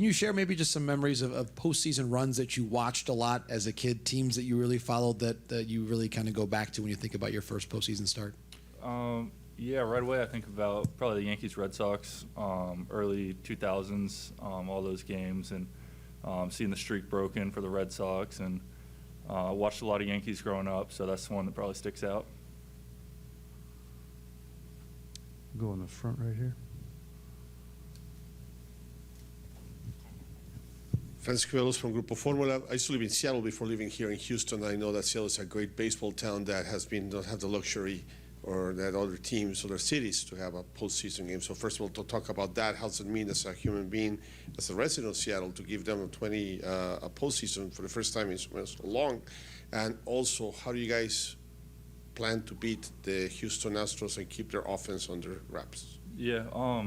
can you share maybe just some memories of postseason runs that you watched a lot as a kid, teams that you really followed that you really kind of go back to when you think about your first postseason start? Yeah, right away I think about probably the Yankees, Red Sox, early 2000s, all those games, and seeing the streak broken for the Red Sox, and watched a lot of Yankees growing up, so that's the one that probably sticks out. Go in the front right here. Francisco Velos from Grupo Formula. I used to live in Seattle before living here in Houston. I know that Seattle is a great baseball town that don't have the luxury or that other teams, other cities to have a postseason game. So first of all, to talk about that, how does it mean as a human being, as a resident of Seattle, to give them a postseason for the first time in so long? And also, how do you guys plan to beat the Houston Astros and keep their offense under wraps? Yeah,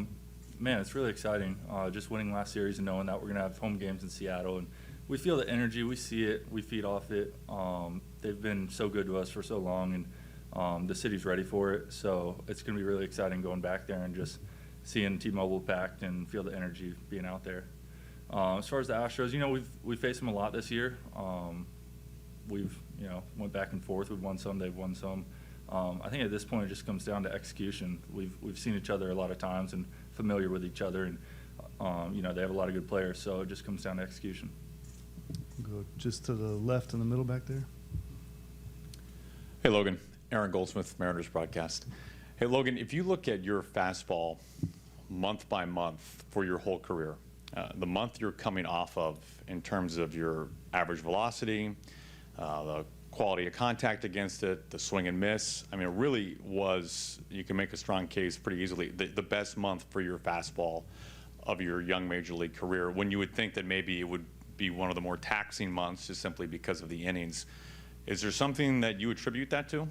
man, it's really exciting. Just winning last series and knowing that we're going to have home games in Seattle. And we feel the energy, we see it, we feed off it. They've been so good to us for so long, and the city's ready for it. So it's going to be really exciting going back there and just seeing T-Mobile packed and feel the energy being out there. As far as the Astros, we've faced them a lot this year. We've, went back and forth. We've won some, they've won some. I think at this point it just comes down to execution. We've seen each other a lot of times and familiar with each other, and they have a lot of good players, so it just comes down to execution. Go just to the left in the middle back there. Hey, Logan. Aaron Goldsmith, Mariners broadcast. Hey, Logan, if you look at your fastball month by month for your whole career, the month you're coming off of in terms of your average velocity, the quality of contact against it, the swing and miss, I mean, it really was, you can make a strong case pretty easily, the best month for your fastball of your young major league career, when you would think that maybe it would be one of the more taxing months just simply because of the innings. Is there something that you attribute that to?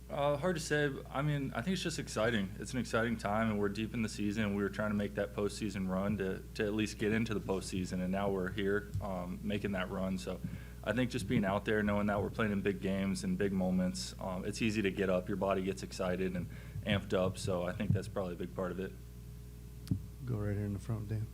Hard to say. I mean, I think it's just exciting. It's an exciting time, and we're deep in the season, and we were trying to make that postseason run to at least get into the postseason, and now we're here making that run. So I think just being out there, knowing that we're playing in big games and big moments, it's easy to get up. Your body gets excited and amped up, so I think that's probably a big part of it. Go right here in the front, Dan.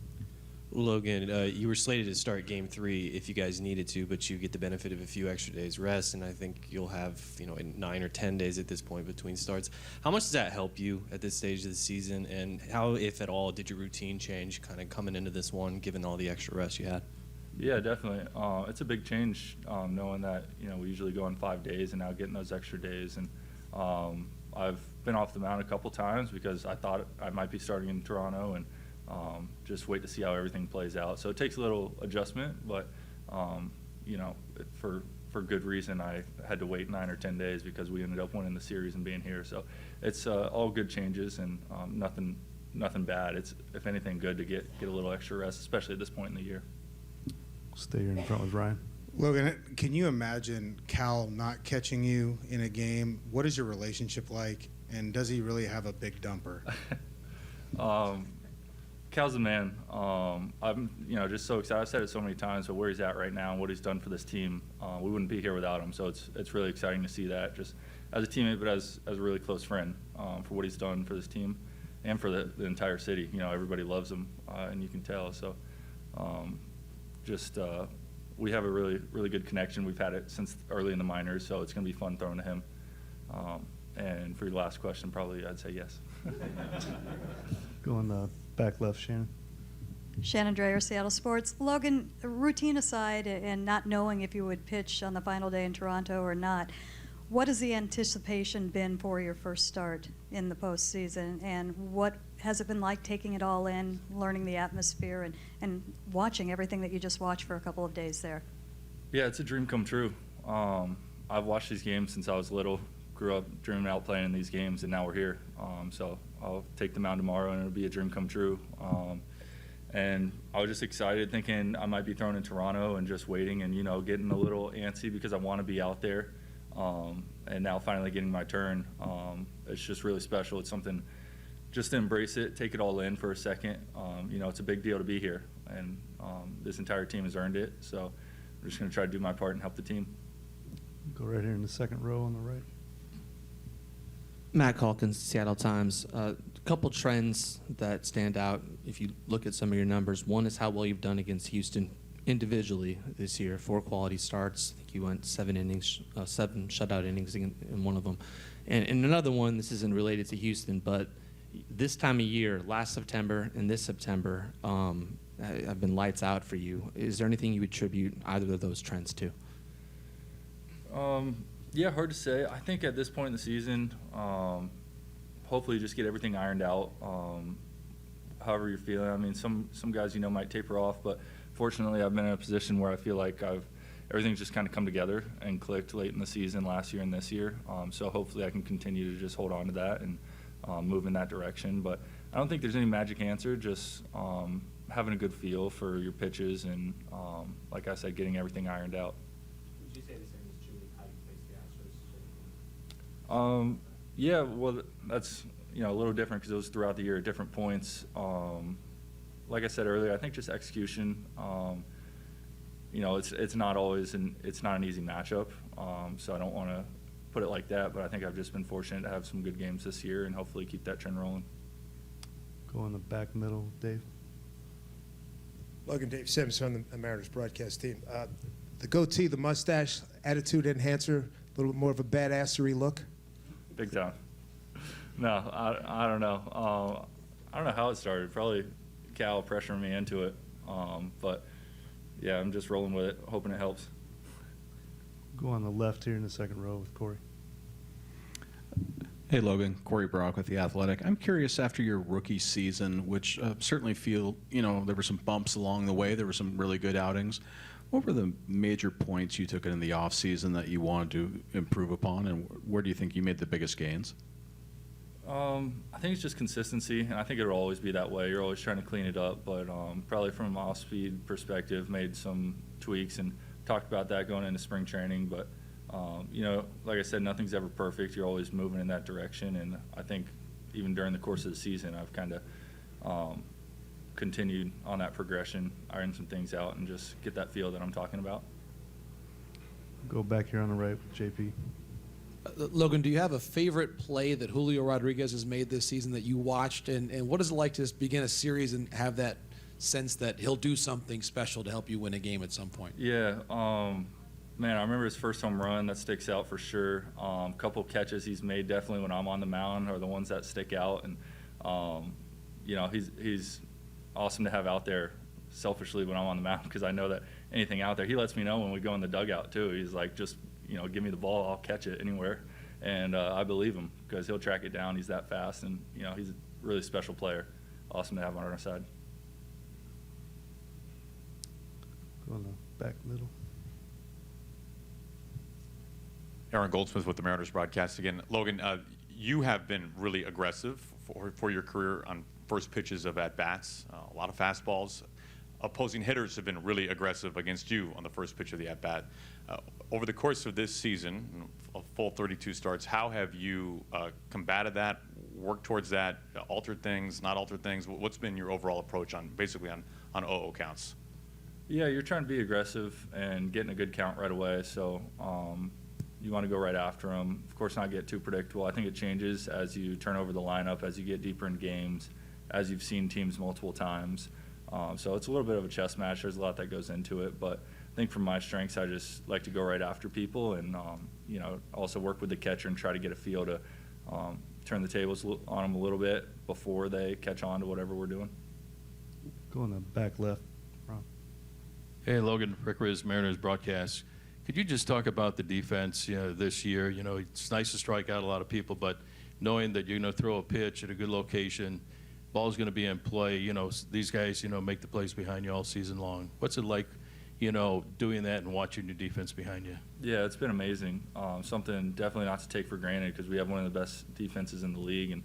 Logan, you were slated to start Game 3 if you guys needed to, but you get the benefit of a few extra days rest, and I think you'll have 9 or 10 days at this point between starts. How much does that help you at this stage of the season, and how, if at all, did your routine change kind of coming into this one, given all the extra rest you had? Yeah, definitely. It's a big change knowing that we usually go on 5 days and now getting those extra days. And I've been off the mound a couple times because I thought I might be starting in Toronto, and just wait to see how everything plays out. So it takes a little adjustment, but for good reason I had to wait 9 or 10 days because we ended up winning the series and being here. So it's all good changes and nothing bad. It's, if anything, good to get a little extra rest, especially at this point in the year. Stay here in the front with Ryan. Logan, can you imagine Cal not catching you in a game? What is your relationship like, and does he really have a big dumper? Cal's the man. I'm just so excited. I've said it so many times, but where he's at right now and what he's done for this team, we wouldn't be here without him. So it's really exciting to see that, just as a teammate, but as a really close friend, for what he's done for this team and for the entire city. Everybody loves him, and you can tell. So we have a really, really good connection. We've had it since early in the minors, so it's going to be fun throwing to him. And for your last question, probably I'd say yes. Go in the back left, Shannon. Shannon Dreyer, Seattle Sports. Logan, routine aside and not knowing if you would pitch on the final day in Toronto or not, what has the anticipation been for your first start in the postseason, and what has it been like taking it all in, learning the atmosphere, and watching everything that you just watched for a couple of days there? Yeah, it's a dream come true. I've watched these games since I was little, grew up dreaming out playing in these games, and now we're here. So I'll take the mound tomorrow, and it'll be a dream come true. And I was just excited, thinking I might be thrown in Toronto and just waiting and, getting a little antsy because I want to be out there. And now finally getting my turn, it's just really special. It's something, just to embrace it, take it all in for a second. It's a big deal to be here, and this entire team has earned it. So I'm just going to try to do my part and help the team. Go right here in the second row on the right. Matt Calkins, Seattle Times. couple trends that stand out if you look at some of your numbers. One is how well you've done against Houston individually this year. 4 quality starts. I think you went 7 innings, 7 shutout innings in one of them. And another one, this isn't related to Houston, but this time of year, last September and this September, have been lights out for you. Is there anything you attribute either of those trends to? Yeah, hard to say. I think at this point in the season, hopefully just get everything ironed out. However you're feeling. I mean, some guys might taper off, but fortunately I've been in a position where I feel like everything's just kind of come together and clicked late in the season last year and this year. So hopefully I can continue to just hold on to that and move in that direction. But I don't think there's any magic answer. Just having a good feel for your pitches and, like I said, getting everything ironed out. Would you say the same is true with how you face the Astros? Yeah, well, that's a little different because it was throughout the year at different points. Like I said earlier, I think just execution. It's not always it's not an easy matchup. So I don't want to put it like that, but I think I've just been fortunate to have some good games this year and hopefully keep that trend rolling. Go in the back middle, Dave. Logan, Dave Sims from the Mariners broadcast team. The goatee, the mustache, attitude enhancer, a little bit more of a badassery look. Big time. No, I don't know. I don't know how it started. Probably Cal pressuring me into it. But yeah, I'm just rolling with it, hoping it helps. Go on the left here in the second row with Corey. Hey, Logan. Corey Brock with The Athletic. I'm curious, after your rookie season, which certainly feel, there were some bumps along the way. There were some really good outings. What were the major points you took in the offseason that you wanted to improve upon, and where do you think you made the biggest gains? I think it's just consistency, and I think it'll always be that way. You're always trying to clean it up, but probably from an off-speed perspective, made some tweaks and talked about that going into spring training. But, like I said, nothing's ever perfect. You're always moving in that direction, and I think even during the course of the season, I've kind of continued on that progression, iron some things out, and just get that feel that I'm talking about. Go back here on the right with JP. Logan, do you have a favorite play that Julio Rodriguez has made this season that you watched? And what is it like to just begin a series and have that sense that he'll do something special to help you win a game at some point? Yeah, man, I remember his first home run. That sticks out for sure. A couple catches he's made definitely when I'm on the mound are the ones that stick out. And, he's awesome to have out there selfishly when I'm on the mound because I know that anything out there, he lets me know when we go in the dugout too. He's like, just give me the ball, I'll catch it anywhere. And I believe him because he'll track it down. He's that fast, and, he's a really special player. Awesome to have on our side. Go in the back middle. Aaron Goldsmith with the Mariners broadcast again. Logan, you have been really aggressive for your career on first pitches of at-bats, a lot of fastballs. Opposing hitters have been really aggressive against you on the first pitch of the at-bat. Over the course of this season, a full 32 starts, how have you combated that, worked towards that, altered things, not altered things? What's been your overall approach on 0-0 counts? Yeah, you're trying to be aggressive and getting a good count right away. So you want to go right after them. Of course, not get too predictable. I think it changes as you turn over the lineup, as you get deeper in games, as you've seen teams multiple times. So it's a little bit of a chess match. There's a lot that goes into it, but I think from my strengths, I just like to go right after people and, also work with the catcher and try to get a feel to turn the tables on them a little bit before they catch on to whatever we're doing. Go in the back left, Ron. Hey, Logan, Rick Riz, Mariners broadcast. Could you just talk about the defense, this year? It's nice to strike out a lot of people, but knowing that you're going to throw a pitch at a good location, ball's going to be in play, these guys, make the plays behind you all season long. What's it like, doing that and watching your defense behind you? Yeah, it's been amazing. Something definitely not to take for granted because we have one of the best defenses in the league, and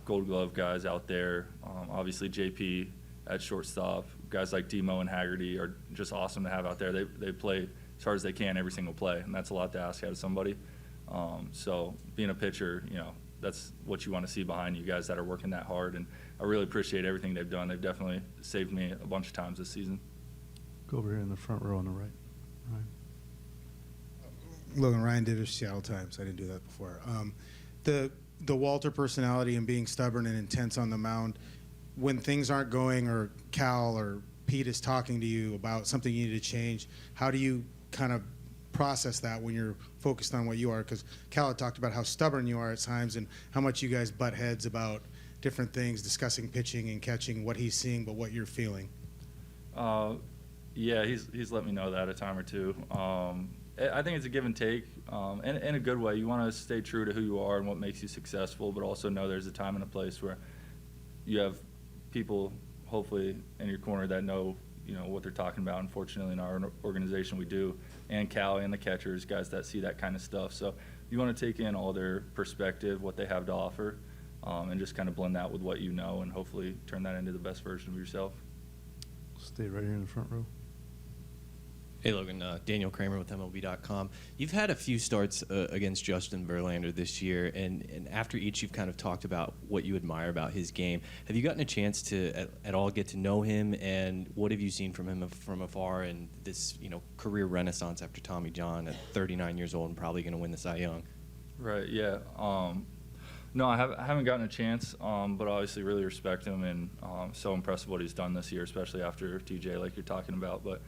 Gold Glove guys out there. Obviously JP at shortstop. Guys like Demo and Haggerty are just awesome to have out there. They play as hard as they can every single play, and that's a lot to ask out of somebody. So being a pitcher, that's what you want to see behind you, guys that are working that hard, and I really appreciate everything they've done. They've definitely saved me a bunch of times this season. Go over here in the front row on the right. Ryan. Logan, Ryan Divish, Seattle Times. I didn't do that before. The the Walter personality and being stubborn and intense on the mound, when things aren't going or Cal or Pete is talking to you about something you need to change, how do you kind of process that when you're focused on what you are? Because Cal had talked about how stubborn you are at times and how much you guys butt heads about different things, discussing pitching and catching, what he's seeing, but what you're feeling. Yeah, he's let me know that a time or two. I think it's a give and take, and in a good way. You want to stay true to who you are and what makes you successful, but also know there's a time and a place where you have people, hopefully, in your corner that know, what they're talking about. Unfortunately, in our organization, we do, and Cal and the catchers, guys that see that kind of stuff. So you want to take in all their perspective, what they have to offer, and just kind of blend that with what you know, and hopefully turn that into the best version of yourself. Stay right here in the front row. Hey, Logan. Daniel Kramer with MLB.com. You've had a few starts against Justin Verlander this year, and after each you've kind of talked about what you admire about his game. Have you gotten a chance to at all get to know him, and what have you seen from him from afar in this career renaissance after Tommy John at 39 years old and probably going to win the Cy Young? Right, yeah. No, I haven't gotten a chance, but obviously really respect him, and so impressed with what he's done this year, especially after TJ, like you're talking about. But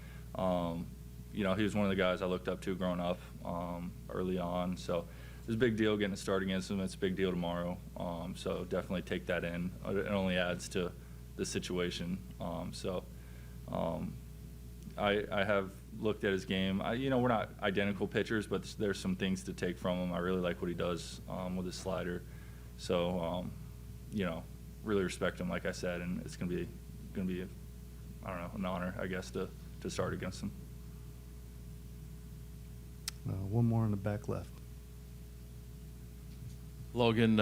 he was one of the guys I looked up to growing up early on. So it was a big deal getting a start against him. It's a big deal tomorrow. So definitely take that in. It only adds to the situation. I have looked at his game. We're not identical pitchers, but there's some things to take from him. I really like what he does with his slider. So, really respect him, like I said, and it's gonna be, I don't know, an honor, I guess, to start against him. One more in the back left. Logan,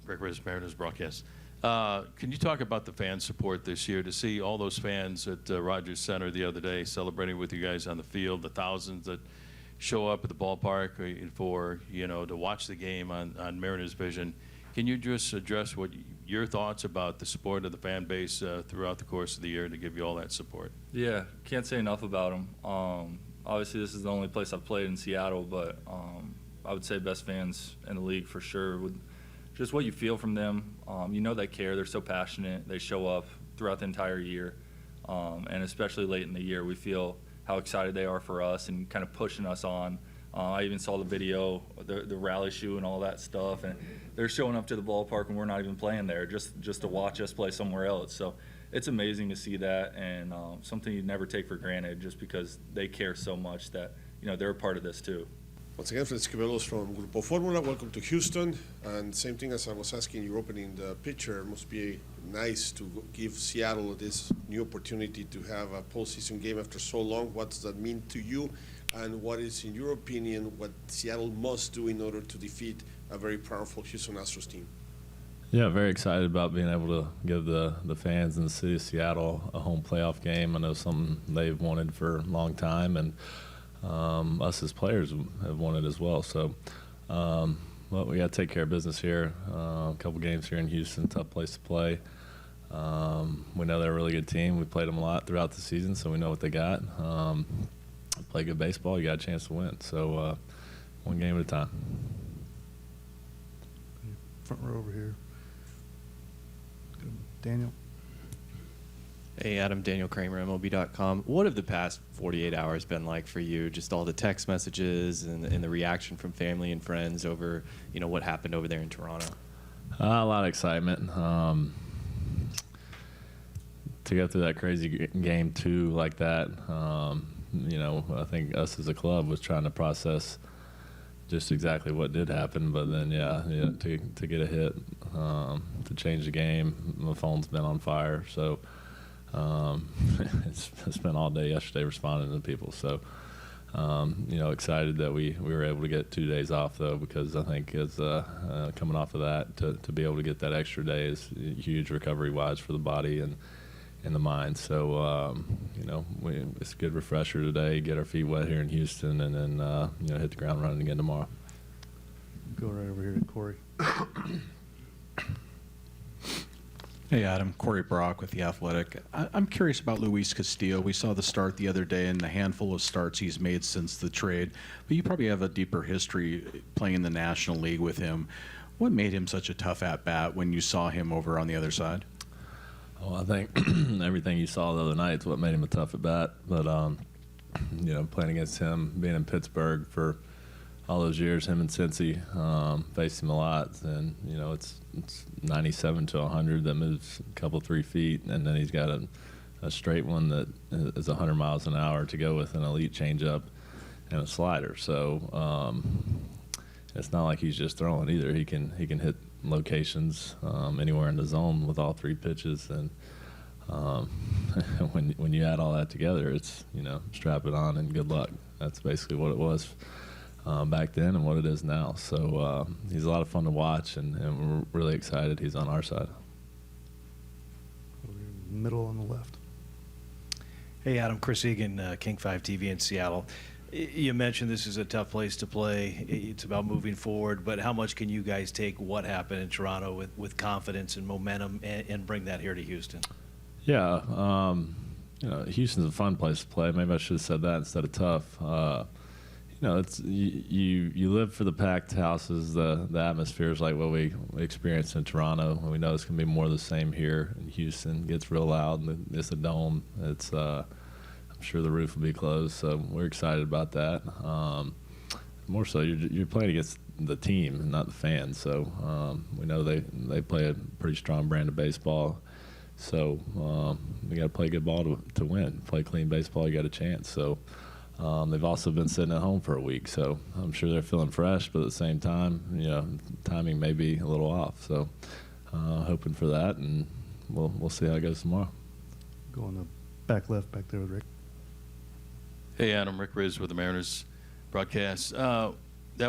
Rick Riz, Mariners broadcast. Can you talk about the fan support this year? To see all those fans at Rogers Center the other day celebrating with you guys on the field, the thousands that show up at the ballpark for to watch the game on Mariners Vision. Can you just address what your thoughts about the support of the fan base throughout the course of the year to give you all that support? Yeah, can't say enough about them. Obviously, this is the only place I've played in Seattle, but I would say best fans in the league for sure. With just what you feel from them, they care. They're so passionate. They show up throughout the entire year, and especially late in the year, we feel how excited they are for us and kind of pushing us on. I even saw the video, the rally shoe and all that stuff, and they're showing up to the ballpark and we're not even playing there just to watch us play somewhere else. So it's amazing to see that, and something you never take for granted just because they care so much that they're a part of this too. Once again, Francisco Velos from Grupo Formula. Welcome to Houston. And same thing as I was asking you opening the picture, it must be nice to give Seattle this new opportunity to have a postseason game after so long. What does that mean to you? And what is, in your opinion, what Seattle must do in order to defeat a very powerful Houston Astros team? Yeah, very excited about being able to give the fans in the city of Seattle a home playoff game. I know something they've wanted for a long time, and us as players have wanted as well. So, we got to take care of business here. A couple games here in Houston, tough place to play. We know they're a really good team. We played them a lot throughout the season, so we know what they got. Play good baseball, you got a chance to win. So, one game at a time. Front row over here. Daniel. Hey, Adam. Daniel Kramer, MLB.com. What have the past 48 hours been like for you? Just all the text messages and the reaction from family and friends over, what happened over there in Toronto? A lot of excitement. To go through that crazy game 2 like that, I think us as a club was trying to process just exactly what did happen. But then, to get a hit, to change the game, my phone's been on fire. So it's spent all day yesterday responding to people. So, excited that we were able to get 2 days off, though, because I think as coming off of that, to be able to get that extra day is huge recovery-wise for the body and the mind. So, it's a good refresher today, get our feet wet here in Houston, and then, hit the ground running again tomorrow. Go right over here to Corey. Hey, Adam. Corey Brock with The Athletic. I'm curious about Luis Castillo. We saw the start the other day and the handful of starts he's made since the trade, but you probably have a deeper history playing in the National League with him. What made him such a tough at-bat when you saw him over on the other side? Well, I think everything you saw the other night is what made him a tough at bat. But you know, playing against him, being in Pittsburgh for all those years, him and Cincy faced him a lot, and you know, it's 97 to 100 that moves a couple 3 feet, and then he's got a straight one that is 100 miles an hour to go with an elite changeup and a slider. So it's not like he's just throwing either. He can hit locations anywhere in the zone with all 3 pitches, and when you add all that together, it's, you know, strap it on and good luck. That's basically what it was back then and what it is now. So he's a lot of fun to watch, and we're really excited he's on our side. Middle on the left. Hey, Adam, Chris Egan, King 5 TV in Seattle. You mentioned this is a tough place to play. It's about moving forward, but how much can you guys take what happened in Toronto with confidence and momentum and bring that here to Houston? Yeah, you know, Houston's a fun place to play. Maybe I should have said that instead of tough. You know, it's you live for the packed houses. The atmosphere is like what we experienced in Toronto, and we know it's going to be more of the same here in Houston. It gets real loud, and it's a dome. It's I'm sure the roof will be closed, so we're excited about that. More so, you're playing against the team and not the fans. So we know they play a pretty strong brand of baseball. So we got to play good ball to win. Play clean baseball, you got a chance. So they've also been sitting at home for a week, so I'm sure they're feeling fresh. But at the same time, you know, timing may be a little off. So hoping for that, and we'll see how it goes tomorrow. Going to back left, back there with Rick. Hey, Adam, Rick Riz with the Mariners broadcast. That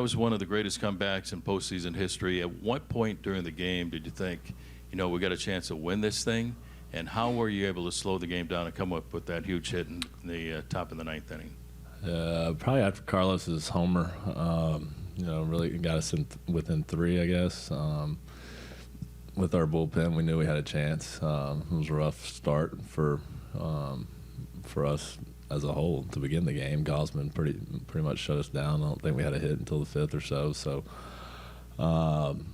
was one of the greatest comebacks in postseason history. At what point during the game did you think, you know, we got a chance to win this thing? And how were you able to slow the game down and come up with that huge hit in the top of the 9th inning? Probably after Carlos's homer, you know, really got us within 3, I guess. With our bullpen, we knew we had a chance. It was a rough start for us as a whole to begin the game. Gosman pretty much shut us down. I don't think we had a hit until the 5th or so. So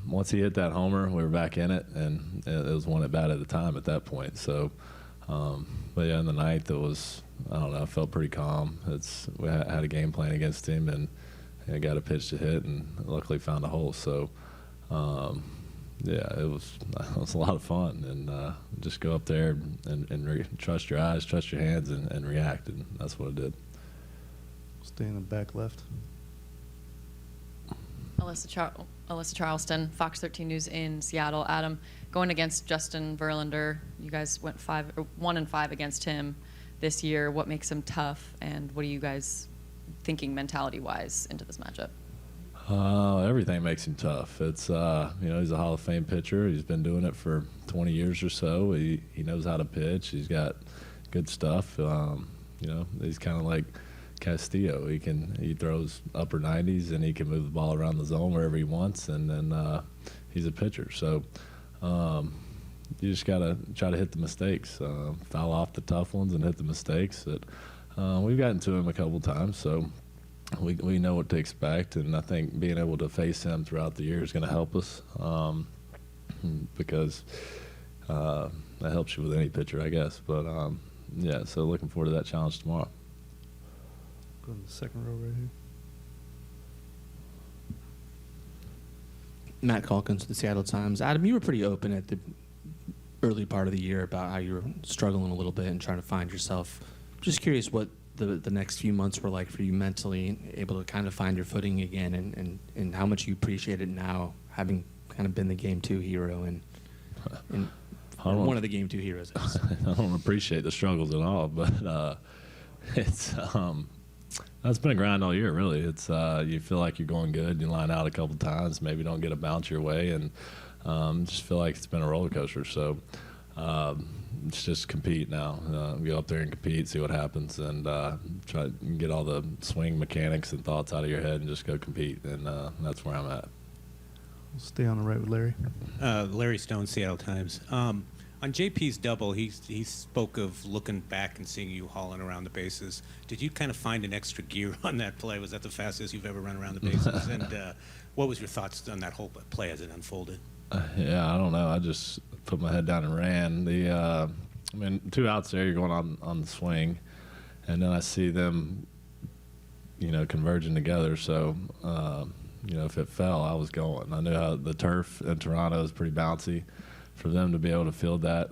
once he hit that homer, we were back in it, and it was 1 at bat at a time at that point. So, but yeah, in the 9th, it was, I don't know, I felt pretty calm. We had a game plan against him, and got a pitch to hit, and luckily found a hole. So, yeah, it was a lot of fun, and just go up there and trust your eyes, trust your hands, and react, and that's what I did. Stay in the back left. Alyssa Charleston, Fox 13 News in Seattle. Adam, going against Justin Verlander, you guys went 1-5 against him this year. What makes him tough, and what are you guys thinking mentality-wise into this matchup? Everything makes him tough. It's you know, he's a Hall of Fame pitcher. He's been doing it for 20 years or so. He knows how to pitch. He's got good stuff. You know, he's kind of like Castillo. He throws upper 90s, and he can move the ball around the zone wherever he wants, and then he's a pitcher. So you just gotta try to hit the mistakes, foul off the tough ones, and hit the mistakes. That we've gotten to him a couple times, so we know what to expect, and I think being able to face him throughout the year is going to help us, because that helps you with any pitcher, I guess. But yeah, so looking forward to that challenge tomorrow. Go in the second row right here. Matt Calkins with the Seattle Times. Adam, you were pretty open at the early part of the year about how you were struggling a little bit and trying to find yourself. Just curious what the next few months were like for you mentally, able to kind of find your footing again, and how much you appreciate it now, having kind of been the Game 2 hero and one of the Game 2 heroes. I don't appreciate the struggles at all, but it's been a grind all year, really. It's you feel like you're going good, you line out a couple times, maybe don't get a bounce your way, and just feel like it's been a roller coaster. So it's just compete now. Go up there and compete, see what happens, and try to get all the swing mechanics and thoughts out of your head and just go compete, and that's where I'm at. We'll stay on the right with Larry. Larry Stone, Seattle Times. On JP's double, he spoke of looking back and seeing you hauling around the bases. Did you kind of find an extra gear on that play? Was that the fastest you've ever run around the bases? And what was your thoughts on that whole play as it unfolded? Yeah, I don't know. I just put my head down and ran. I mean, 2 outs there, you're going on the swing, and then I see them, converging together. So, if it fell, I was going. I knew how the turf in Toronto is pretty bouncy. For them to be able to field that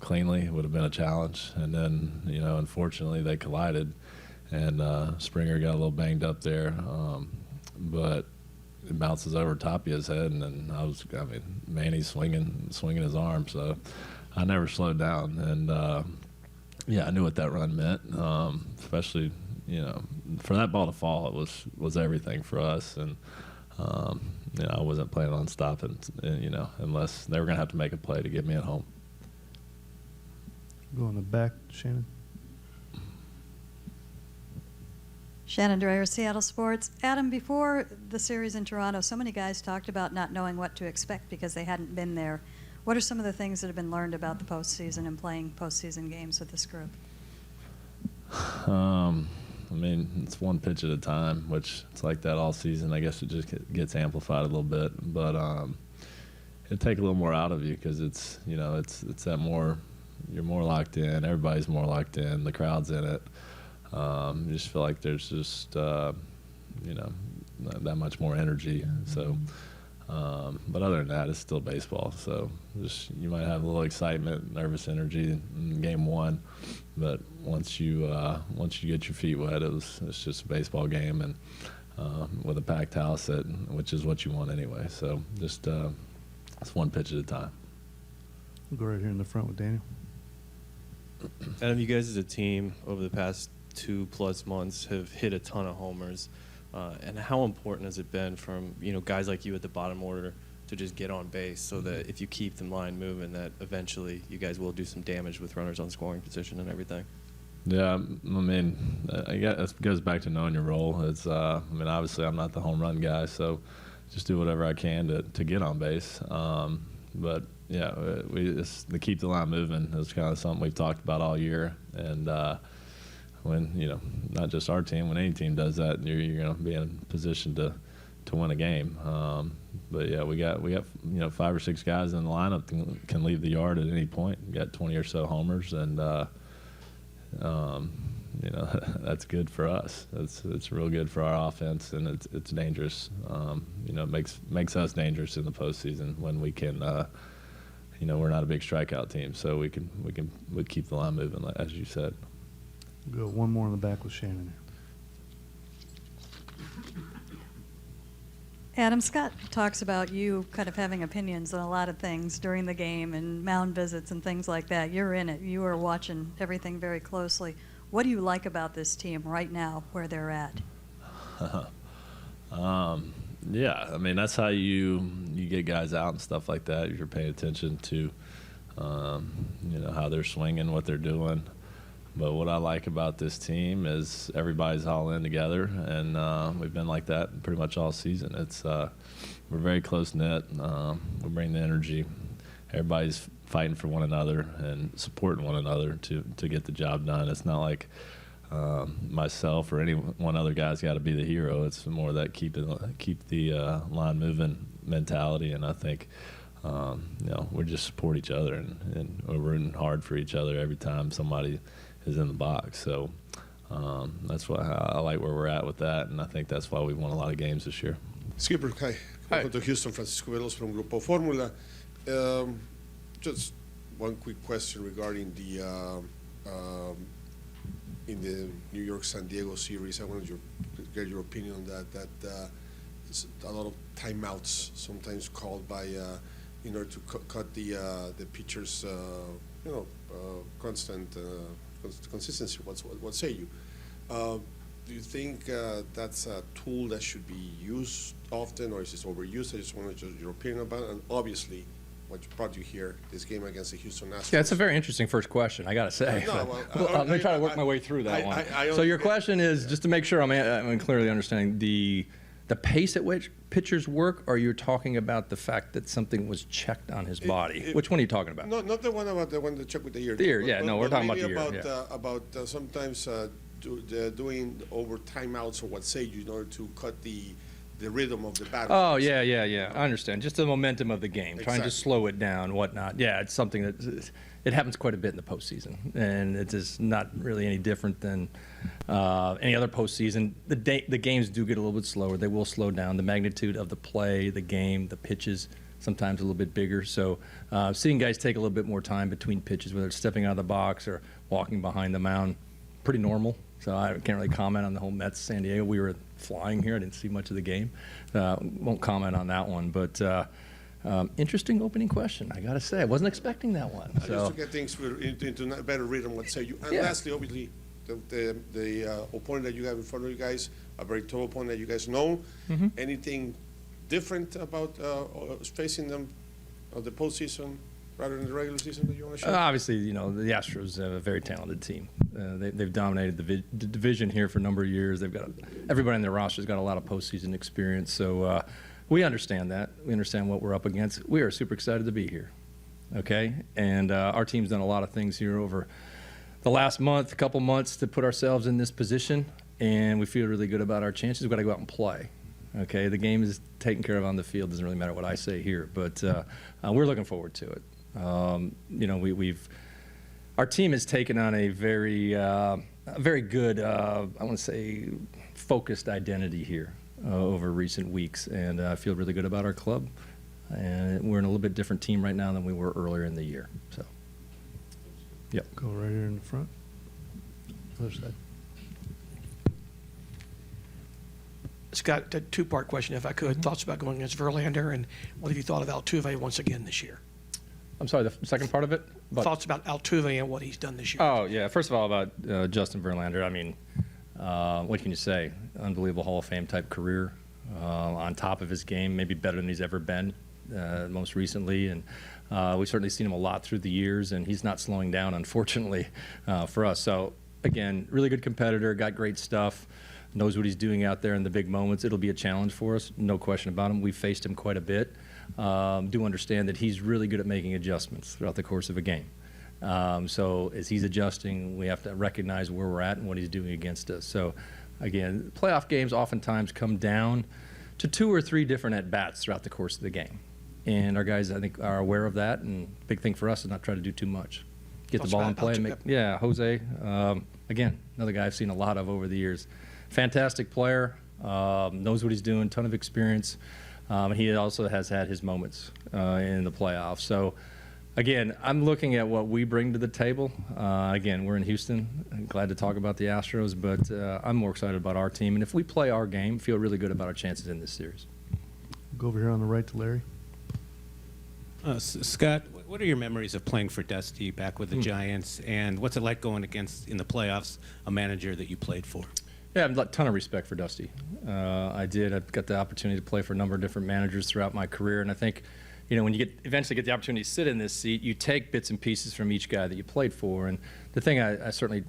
cleanly would have been a challenge. And then, unfortunately, they collided, and Springer got a little banged up there. But it bounces over Tapia's head, and then Manny's swinging his arm. So I never slowed down. And, I knew what that run meant, especially, for that ball to fall, it was everything for us. And, I wasn't planning on stopping, unless they were going to have to make a play to get me at home. Go in the back, Shannon. Shannon Dreyer, Seattle Sports. Adam, before the series in Toronto, so many guys talked about not knowing what to expect because they hadn't been there. What are some of the things that have been learned about the postseason and playing postseason games with this group? It's one pitch at a time, which it's like that all season. I guess it just gets amplified a little bit, but it'd take a little more out of you because it's that more, you're more locked in. Everybody's more locked in. The crowd's in it. You just feel like there's just that much more energy. So, but other than that, it's still baseball. So you might have a little excitement, nervous energy in game 1, but once you get your feet wet, it's just a baseball game, and with a packed house, which is what you want anyway. So just it's one pitch at a time. We'll go right here in the front with Daniel. Adam, you guys as a team over the past 2+ months have hit a ton of homers. And how important has it been from guys like you at the bottom order to just get on base so that if you keep the line moving, that eventually you guys will do some damage with runners on scoring position and everything? Yeah, I guess it goes back to knowing your role. It's obviously I'm not the home run guy, so just do whatever I can to get on base. But yeah, to keep the line moving is kind of something we've talked about all year, and when not just our team, when any team does that, you're going to be in a position to win a game. But yeah, we got 5 or 6 guys in the lineup can leave the yard at any point. We got 20 or so homers, and that's good for us. It's real good for our offense, and it's dangerous. It makes us dangerous in the postseason when we can. We're not a big strikeout team, so we keep the line moving, as you said. We'll go one more in the back with Shannon. Adam, Scott talks about you kind of having opinions on a lot of things during the game and mound visits and things like that. You're in it. You are watching everything very closely. What do you like about this team right now, where they're at? Yeah, that's how you get guys out and stuff like that. You're paying attention to, how they're swinging, what they're doing. But what I like about this team is everybody's all in together, and we've been like that pretty much all season. We're very close-knit. We bring the energy. Everybody's fighting for one another and supporting one another to get the job done. It's not like myself or any one other guy's got to be the hero. It's more that keep the line moving mentality, and I think we just support each other, and we're rooting hard for each other every time somebody is in the box. So that's why I like where we're at with that, and I think that's why we won a lot of games this year. Skipper, hi. Welcome to Houston. Francisco Velos from Grupo Formula. Just one quick question regarding the in the New York San Diego series. I wanted to get your opinion on that. There's a lot of timeouts sometimes called by in order to cut the pitcher's consistency. What say you? Do you think that's a tool that should be used often, or is it overused? I just wanted your opinion about it. And obviously, what brought you here, this game against the Houston Astros. Yeah, it's a very interesting first question, I got to say. Let me try to work my way through that one. So your question is, just to make sure I'm clearly understanding, the the pace at which pitchers work, or you're talking about the fact that something was checked on his body? Which one are you talking about? No, not the one about the one that check with the ear. The ear, yeah, no, we're talking about the ear, About, yeah. about sometimes doing over timeouts or what say you in order to cut the rhythm of the battle. Oh, yeah. I understand. Just the momentum of the game, trying to Exactly. slow it down, whatnot. Yeah, it's something that it happens quite a bit in the postseason, and it is not really any different than any other postseason. The games do get a little bit slower. They will slow down. The magnitude of the play, the game, the pitches, sometimes a little bit bigger. So seeing guys take a little bit more time between pitches, whether it's stepping out of the box or walking behind the mound, pretty normal. So I can't really comment on the whole Mets San Diego. We were flying here. I didn't see much of the game. Won't comment on that one. But interesting opening question, I got to say. I wasn't expecting that one. Just to get things into a better rhythm, what say you. And Yeah. lastly, obviously, the opponent that you have in front of you guys, a very tough opponent that you guys know. Mhm. Anything different about facing them of the postseason rather than the regular season that you want to share? Obviously, the Astros have a very talented team. They've dominated the division here for a number of years. They've got everybody in their roster's got a lot of postseason experience. So we understand that. We understand what we're up against. We are super excited to be here. Okay, and our team's done a lot of things here over the last couple months to put ourselves in this position, and we feel really good about our chances. We've got to go out and play. Okay, the game is taken care of on the field. Doesn't really matter what I say here, but we're looking forward to it. Our team has taken on a very good, I want to say, focused identity here over recent weeks, and I feel really good about our club. And we're in a little bit different team right now than we were earlier in the year. So, yep. Go right here in the front. Other side. Scott, a two-part question, if I could. Thoughts about going against Verlander, and what have you thought of Altuve once again this year? I'm sorry, the second part of it? Thoughts about Altuve and what he's done this year? Oh, yeah. First of all, about Justin Verlander, I mean, what can you say? Unbelievable Hall of Fame type career. On top of his game, maybe better than he's ever been most recently. And we've certainly seen him a lot through the years, and he's not slowing down, unfortunately, for us. So, again, really good competitor, got great stuff, knows what he's doing out there in the big moments. It'll be a challenge for us, no question about him. We've faced him quite a bit. Do understand that he's really good at making adjustments throughout the course of a game. So as he's adjusting, we have to recognize where we're at and what he's doing against us. So again, playoff games oftentimes come down to 2 or 3 different at-bats throughout the course of the game. And our guys, I think, are aware of that. And big thing for us is not try to do too much. Get the ball in play. Jose, again, another guy I've seen a lot of over the years. Fantastic player, knows what he's doing, ton of experience. He also has had his moments in the playoffs. So, again, I'm looking at what we bring to the table. Again, we're in Houston. I'm glad to talk about the Astros, but I'm more excited about our team. And if we play our game, feel really good about our chances in this series. Go over here on the right to Larry. Scott, what are your memories of playing for Dusty back with the Giants, and what's it like going against, in the playoffs, a manager that you played for? Yeah, I have a ton of respect for Dusty. I got the opportunity to play for a number of different managers throughout my career, and I think, when you eventually get the opportunity to sit in this seat, you take bits and pieces from each guy that you played for. And the thing I certainly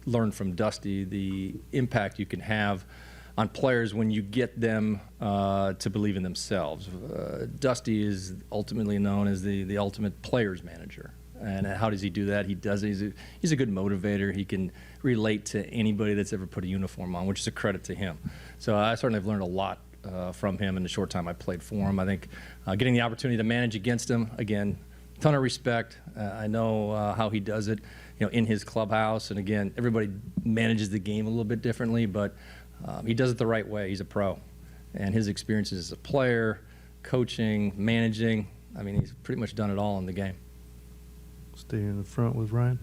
learned from Dusty, the impact you can have on players when you get them to believe in themselves. Dusty is ultimately known as the ultimate players manager. And how does he do that? He's a good motivator. He can relate to anybody that's ever put a uniform on, which is a credit to him. So I certainly have learned a lot from him in the short time I played for him. I think getting the opportunity to manage against him, again, ton of respect. I know how he does it, in his clubhouse. And again, everybody manages the game a little bit differently, but he does it the right way. He's a pro. And his experiences as a player, coaching, managing, he's pretty much done it all in the game. Stay in the front with Ryan.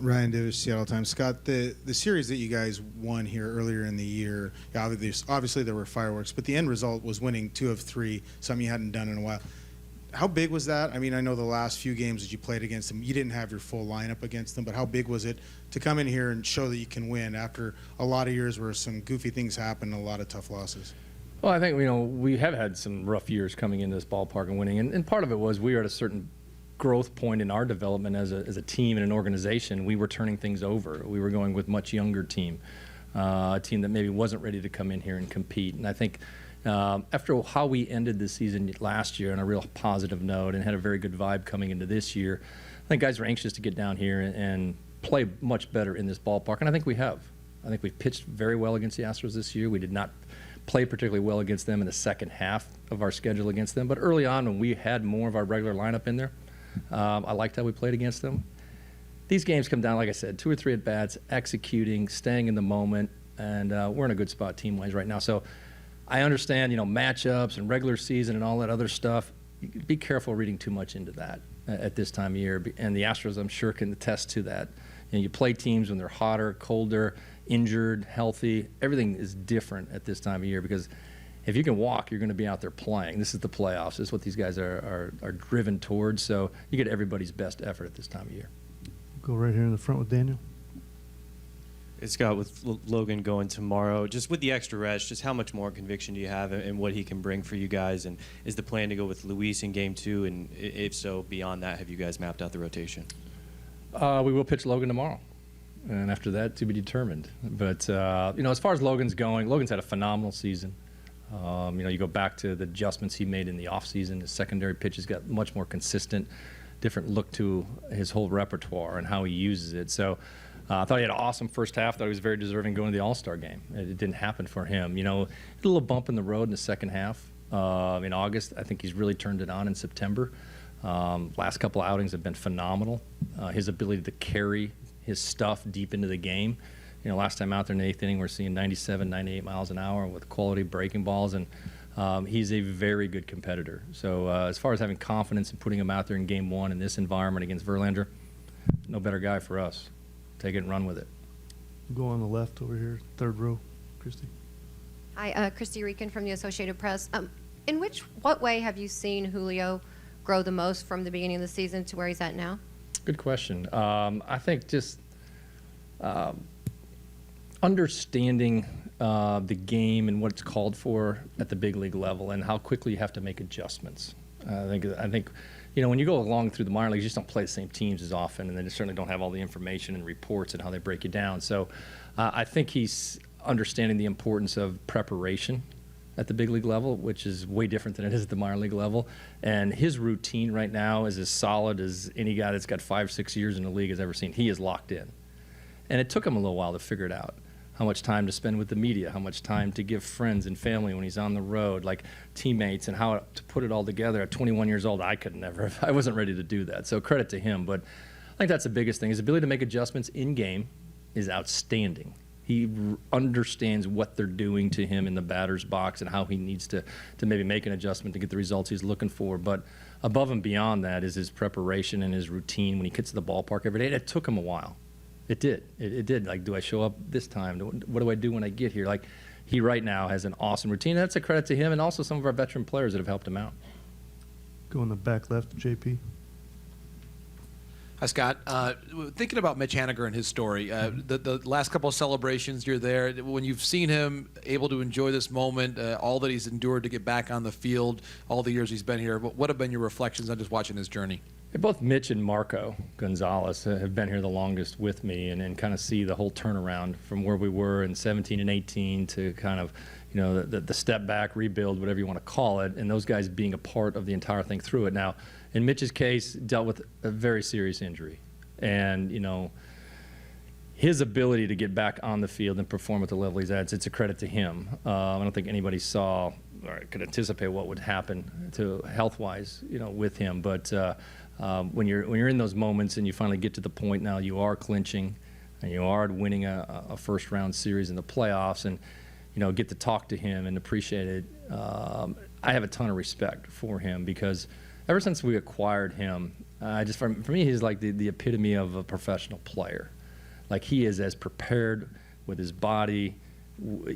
Ryan Davis, Seattle Times. Scott, the series that you guys won here earlier in the year, obviously there were fireworks, but the end result was winning 2 of 3, something you hadn't done in a while. How big was that? I know the last few games that you played against them, you didn't have your full lineup against them, but how big was it to come in here and show that you can win after a lot of years where some goofy things happened and a lot of tough losses? Well, I think, we have had some rough years coming into this ballpark and winning, and part of it was we were at a certain growth point in our development as a team and an organization. We were turning things over. We were going with much younger team. a team that maybe wasn't ready to come in here and compete. And I think after how we ended the season last year on a real positive note and had a very good vibe coming into this year, I think guys are anxious to get down here and play much better in this ballpark, and I think we have. I think we've pitched very well against the Astros this year. We did not play particularly well against them in the second half of our schedule against them, but early on when we had more of our regular lineup in there, I liked how we played against them. These games come down, like I said, 2 or 3 at-bats, executing, staying in the moment, and we're in a good spot team-wise right now. So I understand, matchups and regular season and all that other stuff. Be careful reading too much into that at this time of year. And the Astros, I'm sure, can attest to that. You play teams when they're hotter, colder, injured, healthy. Everything is different at this time of year because if you can walk, you're going to be out there playing. This is the playoffs. This is what these guys are driven towards. So you get everybody's best effort at this time of year. Go right here in the front with Daniel. Scott, with Logan going tomorrow, just with the extra rest, just how much more conviction do you have in what he can bring for you guys? And is the plan to go with Luis in Game 2? And if so, beyond that, have you guys mapped out the rotation? We will pitch Logan tomorrow. And after that, to be determined. But, as far as Logan's going, Logan's had a phenomenal season. You go back to the adjustments he made in the offseason. His secondary pitch has got much more consistent, different look to his whole repertoire and how he uses it. So I thought he had an awesome first half. Thought he was very deserving going to the All-Star game. It didn't happen for him. A little bump in the road in the second half in August. I think he's really turned it on in September. Last couple of outings have been phenomenal. His ability to carry his stuff deep into the game. Last time out there in the 8th inning, we're seeing 97, 98 miles an hour with quality breaking balls, and he's a very good competitor. So as far as having confidence in putting him out there in Game 1 in this environment against Verlander, no better guy for us. Take it and run with it. Go on the left over here, 3rd row, Christy. Hi, Christy Rican from the Associated Press. What way have you seen Julio grow the most from the beginning of the season to where he's at now? Good question. I think just understanding the game and what it's called for at the big league level and how quickly you have to make adjustments. I think when you go along through the minor leagues, you just don't play the same teams as often, and they certainly don't have all the information and reports and how they break you down. So I think he's understanding the importance of preparation at the big league level, which is way different than it is at the minor league level. And his routine right now is as solid as any guy that's got 5-6 years in the league has ever seen. He is locked in. And it took him a little while to figure it out. How much time to spend with the media, how much time to give friends and family when he's on the road, like teammates, and how to put it all together. At 21 years old, I wasn't ready to do that. So credit to him. But I think that's the biggest thing. His ability to make adjustments in game is outstanding. He understands what they're doing to him in the batter's box and how he needs to maybe make an adjustment to get the results he's looking for. But above and beyond that is his preparation and his routine when he gets to the ballpark every day. And it took him a while. It did. It did. Like, do I show up this time? What do I do when I get here? Like, he right now has an awesome routine. That's a credit to him and also some of our veteran players that have helped him out. Go in the back left, JP. Hi, Scott. Thinking about Mitch Haniger and his story, the last couple of celebrations you're there, when you've seen him able to enjoy this moment, all that he's endured to get back on the field, all the years he's been here, what have been your reflections on just watching his journey? Both Mitch and Marco Gonzalez have been here the longest with me and kind of see the whole turnaround from where we were in 17 and 18 to kind of, the step back, rebuild, whatever you want to call it, and those guys being a part of the entire thing through it. Now, in Mitch's case, dealt with a very serious injury. And, his ability to get back on the field and perform at the level he's at, it's a credit to him. I don't think anybody saw or could anticipate what would happen to health-wise, with him. But when you're in those moments and you finally get to the point now you are clinching and you are winning a first-round series in the playoffs and, get to talk to him and appreciate it, I have a ton of respect for him because ever since we acquired him, for me, he's like the epitome of a professional player. Like, he is as prepared with his body,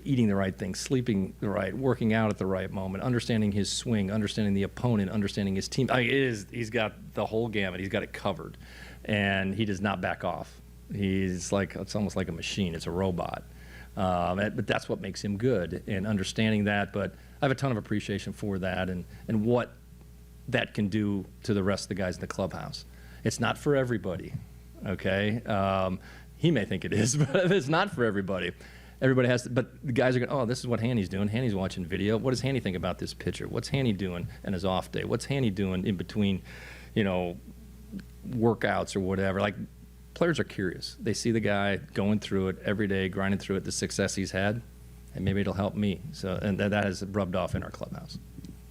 eating the right things, sleeping the right, working out at the right moment, understanding his swing, understanding the opponent, understanding his team. He's got the whole gamut. He's got it covered, and he does not back off. It's almost like a machine. It's a robot. But that's what makes him good, and understanding that. But I have a ton of appreciation for that and what that can do to the rest of the guys in the clubhouse. It's not for everybody, okay? He may think it is, but it's not for everybody. everybody has to, but the guys are going, oh, this is what Hanny's doing. Hanny's watching video. What does Hanny think about this pitcher? What's Hanny doing in his off day? What's Hanny doing in between, workouts or whatever? Like, players are curious. They see the guy going through it every day, grinding through it, the success he's had, and maybe it'll help me. So, and that has rubbed off in our clubhouse.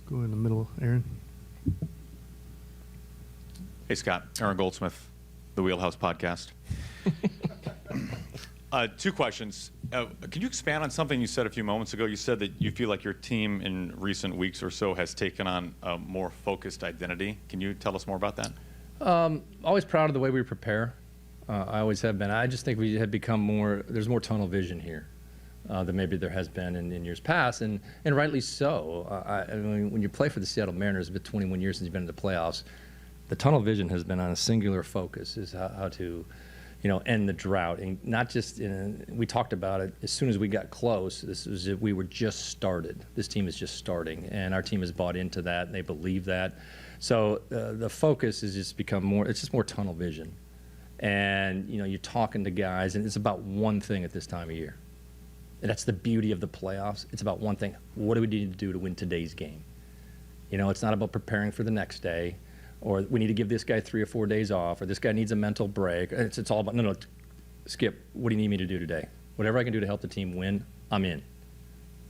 Go in the middle, Aaron. Hey, Scott. Aaron Goldsmith, the Wheelhouse Podcast. 2 questions. Can you expand on something you said a few moments ago? You said that you feel like your team in recent weeks or so has taken on a more focused identity. Can you tell us more about that? Always proud of the way we prepare. I always have been. I just think we have become there's more tunnel vision here than maybe there has been in years past, and rightly so. I mean, when you play for the Seattle Mariners, it's been 21 years since you've been in the playoffs. The tunnel vision has been on a singular focus, is how to end the drought. And not just we talked about it as soon as we got close. We were just started. This team is just starting, and our team has bought into that, and they believe that. So the focus has just become it's just more tunnel vision. And, you're talking to guys, and it's about one thing at this time of year. And that's the beauty of the playoffs. It's about one thing. What do we need to do to win today's game? It's not about preparing for the next day, or we need to give this guy 3 or 4 days off, or this guy needs a mental break. It's all about, no, Skip, what do you need me to do today? Whatever I can do to help the team win, I'm in.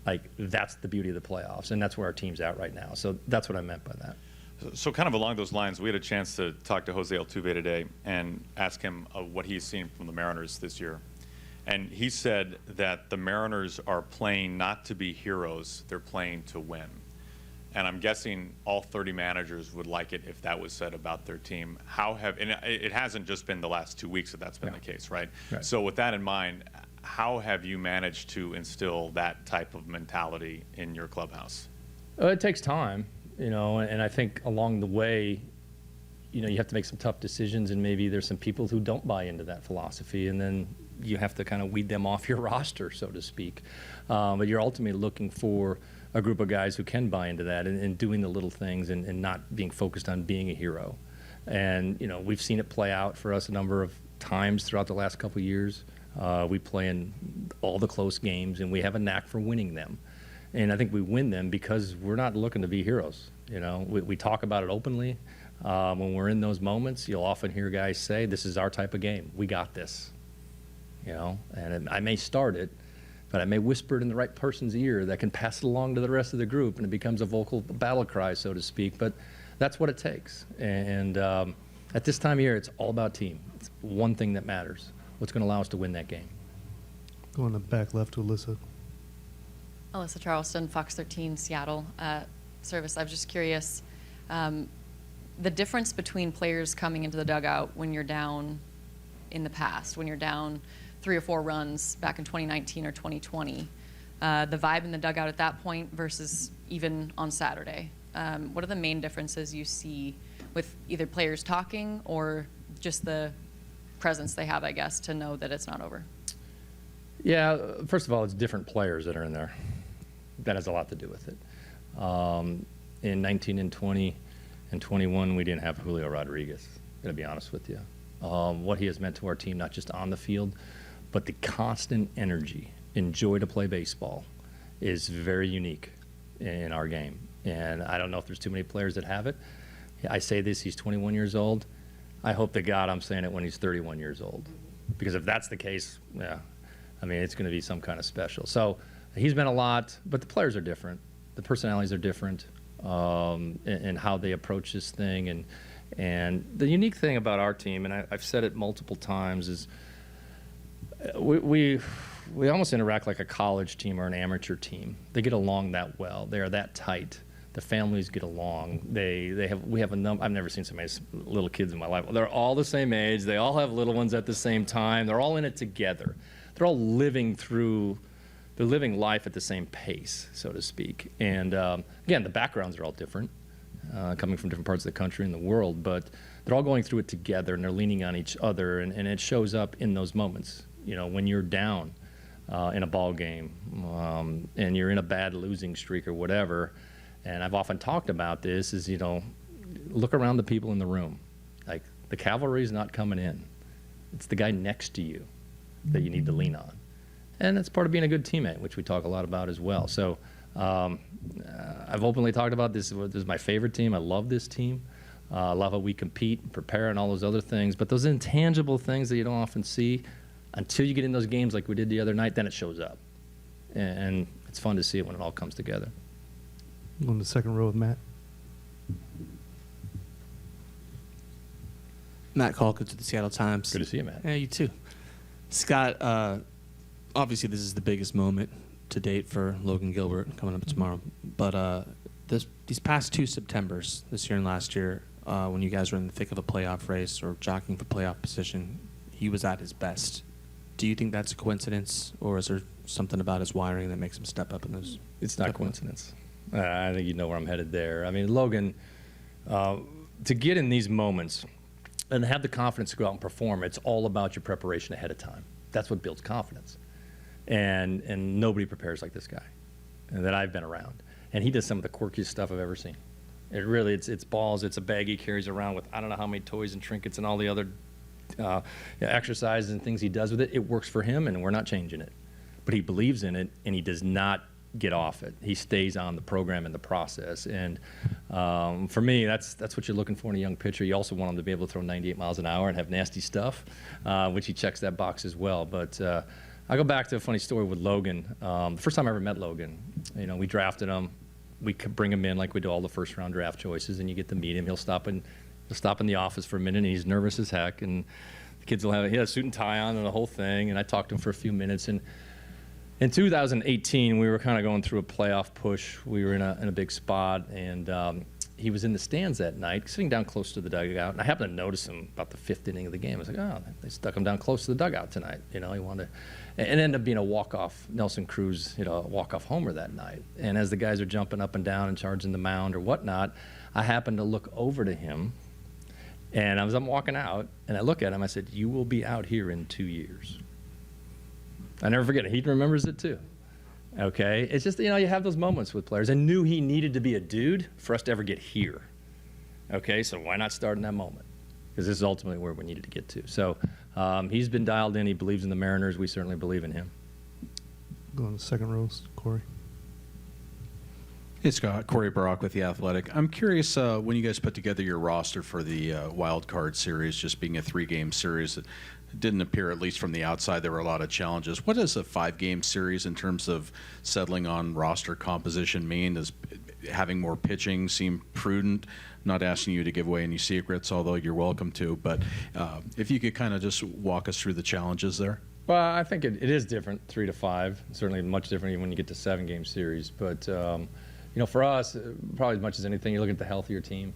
Like, that's the beauty of the playoffs, and that's where our team's at right now. So that's what I meant by that. So kind of along those lines, we had a chance to talk to Jose Altuve today and ask him what he's seen from the Mariners this year. And he said that the Mariners are playing not to be heroes, they're playing to win. And I'm guessing all 30 managers would like it if that was said about their team. And it hasn't just been the last 2 weeks that's been the case, right? So with that in mind, how have you managed to instill that type of mentality in your clubhouse? It takes time. And I think along the way, you have to make some tough decisions, and maybe there's some people who don't buy into that philosophy, and then you have to kind of weed them off your roster, so to speak. But you're ultimately looking for a group of guys who can buy into that and doing the little things and not being focused on being a hero. And, we've seen it play out for us a number of times throughout the last couple of years. We play in all the close games, and we have a knack for winning them. And I think we win them because we're not looking to be heroes. We talk about it openly. When we're in those moments, you'll often hear guys say, this is our type of game. We got this. And I may start it, but I may whisper it in the right person's ear that can pass it along to the rest of the group, and it becomes a vocal battle cry, so to speak. But that's what it takes. And at this time of year, it's all about team. It's one thing that matters. What's going to allow us to win that game? Go in the back left to Alyssa. Alyssa Charleston, Fox 13, Seattle. Servais, I was just curious, the difference between players coming into the dugout when you're down in the past, when you're down 3 or 4 runs back in 2019 or 2020, the vibe in the dugout at that point versus even on Saturday. What are the main differences you see with either players talking or just the presence they have, I guess, to know that it's not over? Yeah, first of all, it's different players that are in there. That has a lot to do with it. In 19 and 20 and 21, we didn't have Julio Rodriguez, to be honest with you. What he has meant to our team, not just on the field, but the constant energy and joy to play baseball is very unique in our game. And I don't know if there's too many players that have it. I say this, he's 21 years old. I hope to God I'm saying it when he's 31 years old. Because if that's the case, yeah, I mean, it's going to be some kind of special. So he's been a lot, but the players are different. The personalities are different, and how they approach this thing. And the unique thing about our team, and I've said it multiple times, is we almost interact like a college team or an amateur team. They get along that well. They are that tight. The families get along. We have a number. I've never seen so many little kids in my life. They're all the same age. They all have little ones at the same time. They're all in it together. They're all living life at the same pace, so to speak. And again, the backgrounds are all different, coming from different parts of the country and the world, but they're all going through it together, and they're leaning on each other, and it shows up in those moments. When you're down in a ball game, and you're in a bad losing streak or whatever. And I've often talked about this is, look around the people in the room. Like, the cavalry's not coming in. It's the guy next to you that you need to lean on. And that's part of being a good teammate, which we talk a lot about as well. So I've openly talked about this. This is my favorite team. I love this team. I love how we compete and prepare and all those other things. But those intangible things that you don't often see until you get in those games like we did the other night, then it shows up. And it's fun to see it when it all comes together. On the second row with Matt. Matt Calkins with the Seattle Times. Good to see you, Matt. Yeah, you too. Scott, obviously this is the biggest moment to date for Logan Gilbert coming up tomorrow. But these past 2 Septembers, this year and last year, when you guys were in the thick of a playoff race or jockeying for playoff position, he was at his best. Do you think that's a coincidence, or is there something about his wiring that makes him step up in those? It's not coincidence. I think you know where I'm headed there. I mean, Logan, to get in these moments and have the confidence to go out and perform, it's all about your preparation ahead of time. That's what builds confidence. And nobody prepares like this guy that I've been around. And he does some of the quirkiest stuff I've ever seen. It really, it's balls, it's a bag he carries around with I don't know how many toys and trinkets and all the other exercises and things he does with it. It works for him, and we're not changing it. But he believes in it, and he does not get off it. He stays on the program and the process. And for me, that's what you're looking for in a young pitcher. You also want him to be able to throw 98 miles an hour and have nasty stuff, which he checks that box as well. But I go back to a funny story with Logan. The first time I ever met Logan, we drafted him. We could bring him in like we do all the first-round draft choices, and you get to meet him. He'll stop in the office for a minute, and he's nervous as heck. And the kids he had a suit and tie on and the whole thing. And I talked to him for a few minutes. And in 2018, we were kind of going through a playoff push. We were in a big spot, and he was in the stands that night, sitting down close to the dugout. And I happened to notice him about the 5th inning of the game. I was like, oh, they stuck him down close to the dugout tonight. He wanted to, and it ended up being a walk-off Nelson Cruz, walk-off homer that night. And as the guys are jumping up and down and charging the mound or whatnot, I happened to look over to him, and I'm walking out, and I look at him. I said, "You will be out here in 2 years." I never forget it. He remembers it too. Okay? It's just, you have those moments with players. I knew he needed to be a dude for us to ever get here. Okay? So why not start in that moment? Because this is ultimately where we needed to get to. So he's been dialed in. He believes in the Mariners. We certainly believe in him. Go on the second row, Corey. Hey, Scott. Corey Barak with The Athletic. I'm curious, when you guys put together your roster for the wild card series, just being a 3-game series, it didn't appear, at least from the outside, there were a lot of challenges. What does a 5-game series in terms of settling on roster composition mean? Does having more pitching seem prudent? Not asking you to give away any secrets, although you're welcome to, but if you could kind of just walk us through the challenges there. Well, I think it is different, 3 to 5. Certainly much different when you get to 7-game series. But, for us, probably as much as anything, you're looking at the healthier team.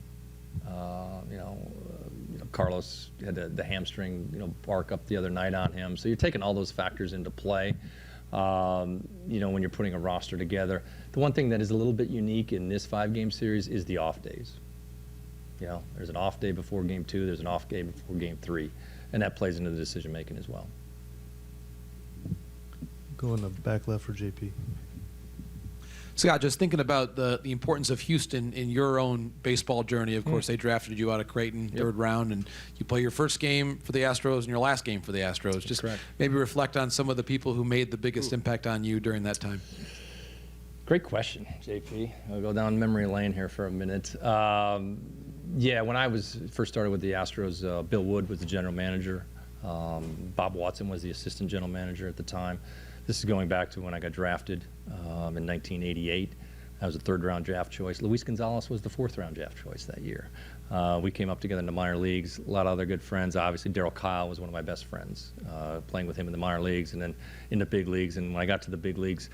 Carlos had the hamstring, bark up the other night on him. So you're taking all those factors into play, when you're putting a roster together. The one thing that is a little bit unique in this 5-game series is the off days. There's an off day before Game 2, there's an off day before Game 3, and that plays into the decision-making as well. Go in the back left for JP. Scott, just thinking about the importance of Houston in your own baseball journey. Of course, they drafted you out of Creighton, 3rd round, and you play your first game for the Astros and your last game for the Astros. Just maybe reflect on some of the people who made the biggest impact on you during that time. Great question, JP. I'll go down memory lane here for a minute. When I first started with the Astros, Bill Wood was the general manager. Bob Watson was the assistant general manager at the time. This is going back to when I got drafted in 1988. I was a 3rd-round draft choice. Luis Gonzalez was the 4th-round draft choice that year. We came up together in the minor leagues. A lot of other good friends. Obviously, Darryl Kyle was one of my best friends, playing with him in the minor leagues and then in the big leagues. And when I got to the big leagues,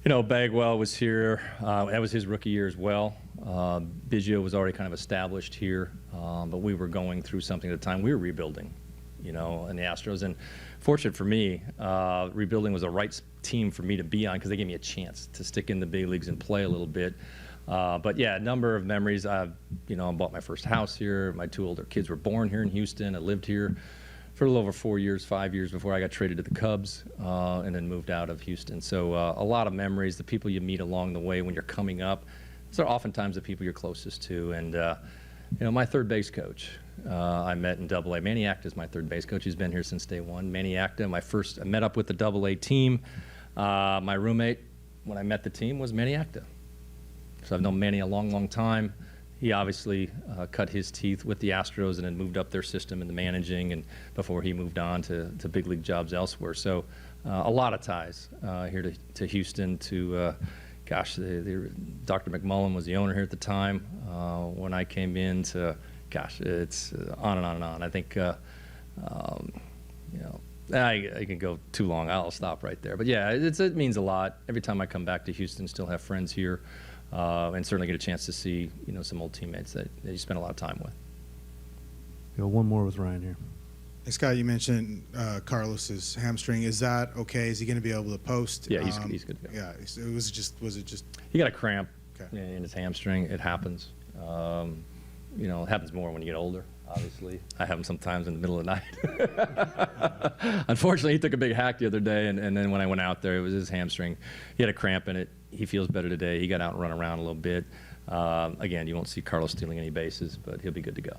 Bagwell was here. That was his rookie year as well. Biggio was already kind of established here, but we were going through something at the time. We were rebuilding, in the Astros. And fortunate for me, rebuilding was the right team for me to be on because they gave me a chance to stick in the big leagues and play a little bit. But yeah, a number of memories. I bought my first house here. My 2 older kids were born here in Houston. I lived here for a little over 4 years, 5 years before I got traded to the Cubs and then moved out of Houston. So a lot of memories. The people you meet along the way when you're coming up, those are oftentimes the people you're closest to. And my third base coach, I met in Double-A. Manny Acta is my third base coach. He's been here since day one. Manny Acta, I met up with the Double-A team. My roommate, when I met the team, was Manny Acta. So I've known Manny a long, long time. He obviously cut his teeth with the Astros and then moved up their system into managing, and before he moved on to big league jobs elsewhere. So a lot of ties here to Houston. Dr. McMullen was the owner here at the time when I came in. It's on and on and on. I think I can go too long. I'll stop right there. But yeah, it means a lot. Every time I come back to Houston, still have friends here. And certainly get a chance to see, some old teammates that you spend a lot of time with. Go one more with Ryan here. Hey, Scott, you mentioned Carlos's hamstring. Is that okay? Is he going to be able to post? Yeah, he's good to go. Yeah, was it just? He got a cramp Okay. in his hamstring. It happens. It happens more when you get older, obviously. I have them sometimes in the middle of the night. Unfortunately, he took a big hack the other day, and then when I went out there, it was his hamstring. He had a cramp in it. He feels better today. He got out and run around a little bit. Again, you won't see Carlos stealing any bases, but he'll be good to go.